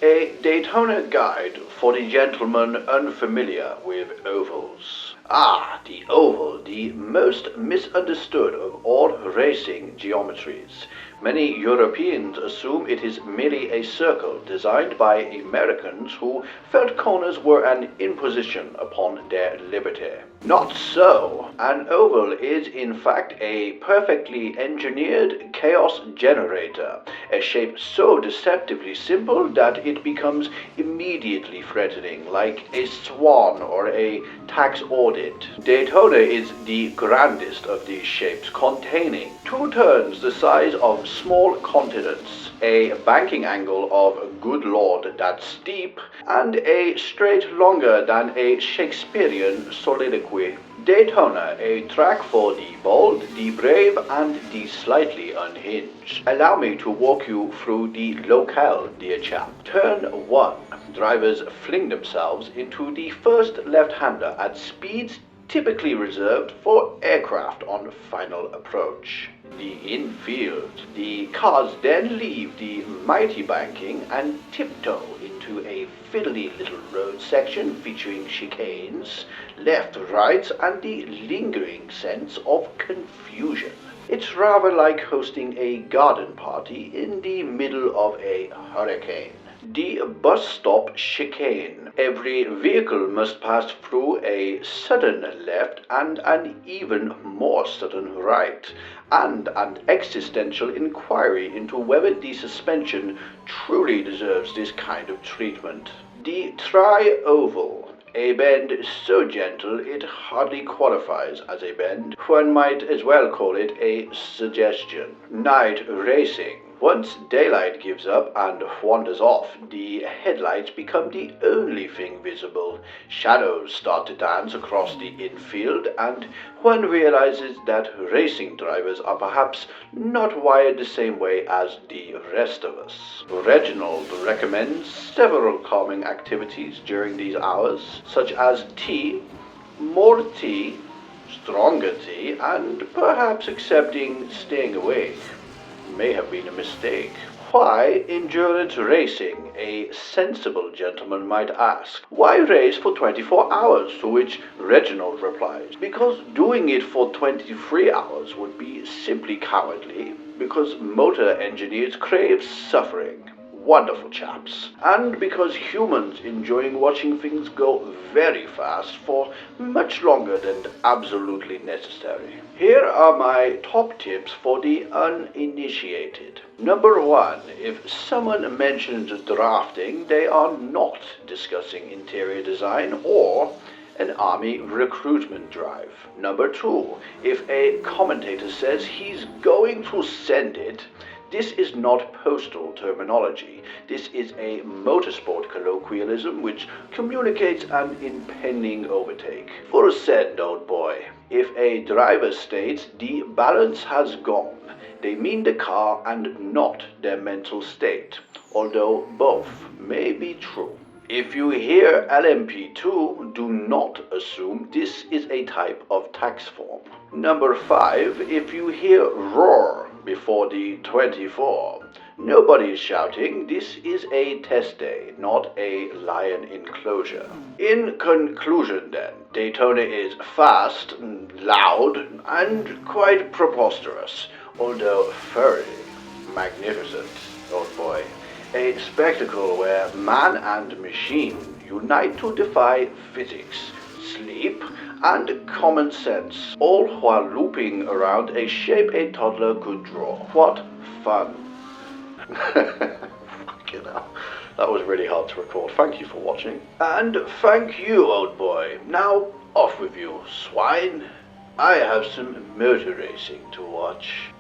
A Daytona guide for the gentleman unfamiliar with ovals. Ah, the oval, the most misunderstood of all racing geometries. Many Europeans assume it is merely a circle designed by Americans who felt corners were an imposition upon their liberty. Not so. An oval is in fact a perfectly engineered chaos generator, a shape so deceptively simple that it becomes immediately threatening, like a swan or a tax audit. Daytona is the grandest of these shapes, containing two turns the size of small continents, a banking angle of good lord that's steep, and a straight longer than a Shakespearean soliloquy. Daytona, a track for the bold, the brave, and the slightly unhinged. Allow me to walk you through the locale, dear chap. Turn 1. Drivers fling themselves into the first left-hander at speeds typically reserved for aircraft on final approach. The infield. The cars then leave the mighty banking and tiptoe into a fiddly little road section featuring chicanes, left, rights, and the lingering sense of confusion. It's rather like hosting a garden party in the middle of a hurricane. The bus stop chicane. Every vehicle must pass through a sudden left and an even more sudden right, and an existential inquiry into whether the suspension truly deserves this kind of treatment. The tri-oval. A bend so gentle it hardly qualifies as a bend. One might as well call it a suggestion. Night racing. Once daylight gives up and wanders off, the headlights become the only thing visible. Shadows start to dance across the infield, and one realizes that racing drivers are perhaps not wired the same way as the rest of us. Reginald recommends several calming activities during these hours, such as tea, more tea, stronger tea, and perhaps accepting staying awake. May have been a mistake. Why endurance racing? A sensible gentleman might ask. Why race for 24 hours? To which Reginald replies, because doing it for 23 hours would be simply cowardly, because motor engineers crave suffering. Wonderful chaps. And because humans enjoying watching things go very fast for much longer than absolutely necessary. Here are my top tips for the uninitiated. Number 1. If someone mentions drafting, they are not discussing interior design or an army recruitment drive. Number 2. If a commentator says he's going to send it, this is not postal terminology. This is a motorsport colloquialism which communicates an impending overtake. For a send, old boy. If a driver states the balance has gone, they mean the car and not their mental state, although both may be true. If you hear LMP2, do not assume this is a type of tax form. Number 5, if you hear roar before the 24, nobody is shouting. This is a test day, not a lion enclosure. In conclusion then, Daytona is fast, loud, and quite preposterous, although thoroughly magnificent, old boy. A spectacle where man and machine unite to defy physics, sleep, and common sense, all while looping around a shape a toddler could draw. What fun. Fucking hell. That was really hard to record. Thank you for watching. And thank you, old boy. Now, off with you, swine. I have some motor racing to watch.